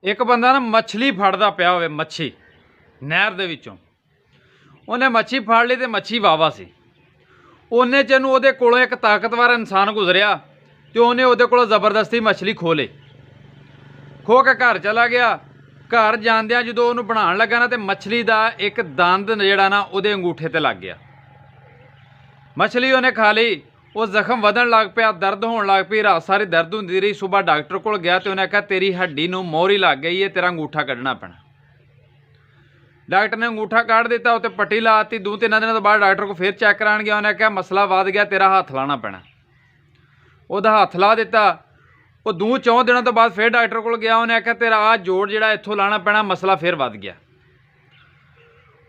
एक बंदा ना मछली फड़दा पिया होवे, मच्छी नहर दे विचों उन्हें मच्छी फड़ ली तो मच्छी वावा सी। उन्हें च नूं उहदे कोलों एक ताकतवर इंसान गुजरिया तो उन्हें उहदे कोलों जबरदस्ती मछली खो ली। खो के घर चला गया। घर जांदियां जदों उहनूं बनाउण लगा ना तो मछली का एक दंद जिहड़ा ना उहदे अंगूठे ते लग गया। मछली उन्हें खा ली, वो जख्म वधन लग पिया, दर्द होने लग पई, रात सारी दर्द होंदी रही। सुबह डॉक्टर को गया तो उन्हें कहा तेरी हड्डी नूं मोहर ही लग गई है, तेरा अंगूठा कढ़ना पैना। डॉक्टर ने अंगूठा काढ़ दिता, उत्ते पट्टी लाती। 2-3 दिनों तो बाद डॉक्टर को फिर चैक कराने गया, उन्हें कहा मसला वध गया, तेरा हथ लाना पैना। उहदा हथ ला दिता। वो 2-4 दिनों तो बाद फिर डॉक्टर को गया, उन्हें कहा तेरा आ जोड़ जिहड़ा इत्थों लाना पैना, मसला फिर वध गया।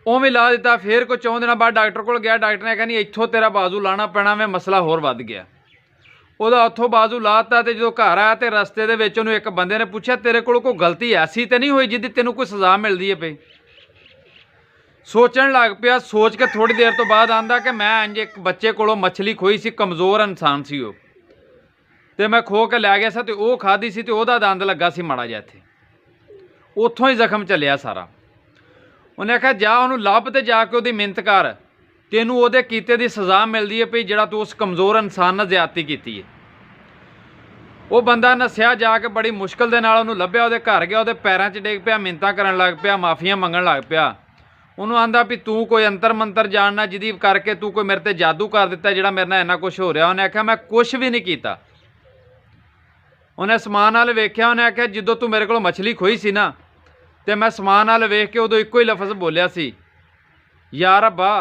उवें ला दिता। फिर कोई 4 दिनों बाद डॉक्टर को गया, डॉक्टर ने कहा नहीं इत्थों तेरा बाजू लाना पैना, में मसला होर वध गया। उहदा उत्थों बाजू लाता तो जो घर आया तो रस्ते दे विच उहनूं एक बंदे ने पूछा तेरे कोल कोई गलती ऐसी तो नहीं हुई जिहदी तैनूं कोई सज़ा मिलदी है पई। सोचण लग पिया। सोच के थोड़ी देर तो बाद आंदा कि मैं इंज एक बच्चे कोलों मछली खोई सी, कमज़ोर इंसान सी वो, तो मैं खो के लै गया सा तो वह खाधी सी तो वहदा दंद लगा सी माड़ा जिहा इत्थे, उत्थों ही जख्म चलिया सारा। उन्हें आख्या जा उन्होंने लभ तो जाके उसकी मिहनत कर, तेनों वो कीते की सज़ा मिलती है भी जिहड़ा तू उस कमज़ोर इंसान ने ज्यादती की है। वो बंदा नस्या जाके बड़ी मुश्किल के नाल उन्होंने लभ्या, वो घर गया, वो पैरों च डिग पिया, मिन्नतां करन लग पिया, माफियां मंगण लग पिया। उन्होंने आंदा भी तू कोई अंतर मंतर जानना जिहदी करके तू कोई मेरे ते जादू कर दिता जिहड़ा मेरे नाल इन्ना कुछ हो रहा। उन्हें आख्या मैं कुछ भी नहीं किया। उन्हें समान वाल वेख्या, उन्हें आख्या जदों तू मेरे को मछली खोई सी ना तो मैं समान वाल वेख के उदों एको ही लफज बोलिया सी, यार रब्बा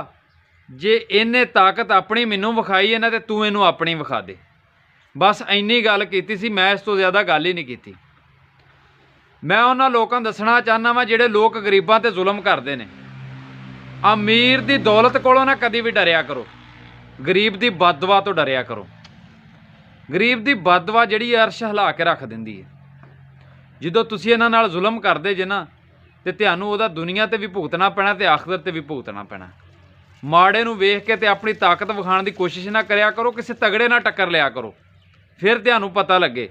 जे इन्हें ताकत अपनी मैनूं विखाई है ना तो तू इनू अपनी विखा दे। बस इन्नी गल कीती सी, मैं इस तो ज़्यादा गल ही नहीं की। मैं उन्होंने लोगों दसना चाहना वा जिहड़े लोग गरीबां ते जुल्म करते हैं, अमीर की दौलत कोलों ना कभी भी डरिया करो, गरीब की बददुआ तो डरिया करो। गरीब की बददुआ जिहड़ी अर्श हिला के रख दिंदी है। जदों तुसीं इन्हां नाल जुल्म करदे जे ना तो तुहानूं उहदा दुनिया ते भी भुगतना पैना ते आखिरत ते भी भुगतना पैना। माड़े नूं वेख के ते अपनी ताकत विखाण की कोशिश ना करिया करो, किसी तगड़े ना टक्कर लिया करो, फिर तुहानूं पता लगे।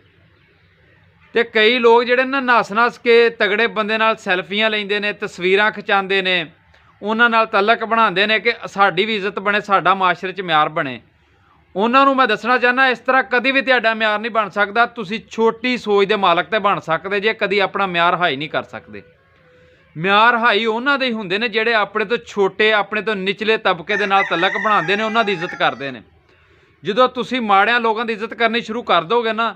तो कई लोग जिहड़े ना नस नस के तगड़े बंदे नाल सैल्फियां लैंदे ने, तस्वीरां खिचांदे ने, उन्हां नाल तलक बनाते हैं कि साडी भी इज्जत बने, साडा माशरे च म्यार बने। उन्होंने मैं दसना चाहना इस तरह कभी भी तुहाडा म्यार नहीं बन सकता। तुसीं छोटी सोच के मालक तो बन सकते जे, कभी अपना म्यार हाई नहीं कर सकते। म्यार हाई उन्होंने ही होंदे ने जिहड़े अपने तो छोटे, अपने तो निचले तबके दे नाल तलक बनाते हैं, उन्हों की इज्जत करते हैं। जदों तुसीं माड़ियां लोगों की इज्जत करनी शुरू कर दोगे ना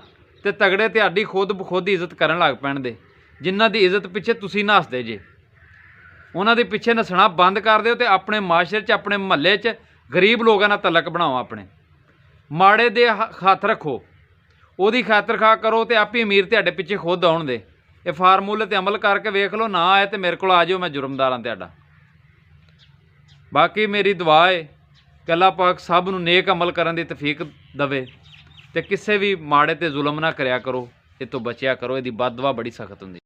तो तगड़े तुहाडी खुद बखुद इज्जत करन लग पैणगे। जिन्हां दी इज्जत पिछे तुसीं नसदे जे, उन्हां दे पिछे नसना बंद कर दिओ ते अपने माशरे च, अपने महल्ले च गरीब लोगों नाल तलक बनाओ। अपने माड़े दे हथ रखो, उहदी खातर खा करो तो आपी अमीर तुहाडे पिछे खुद आउण दे। ये फार्मूले ते अमल करके वेख लो, ना आए तो मेरे को आ जाओ, मैं जुर्मदार हाँ तुहाडा। बाकी मेरी दुआ है कि अल्लाह पाक सब नूं नेक अमल करन दी तौफीक दवे ते किसी भी माड़े ते जुल्म ना करया करो, इस तो बचिया करो। इहदी बददुआ बड़ी सख्त हुंदी।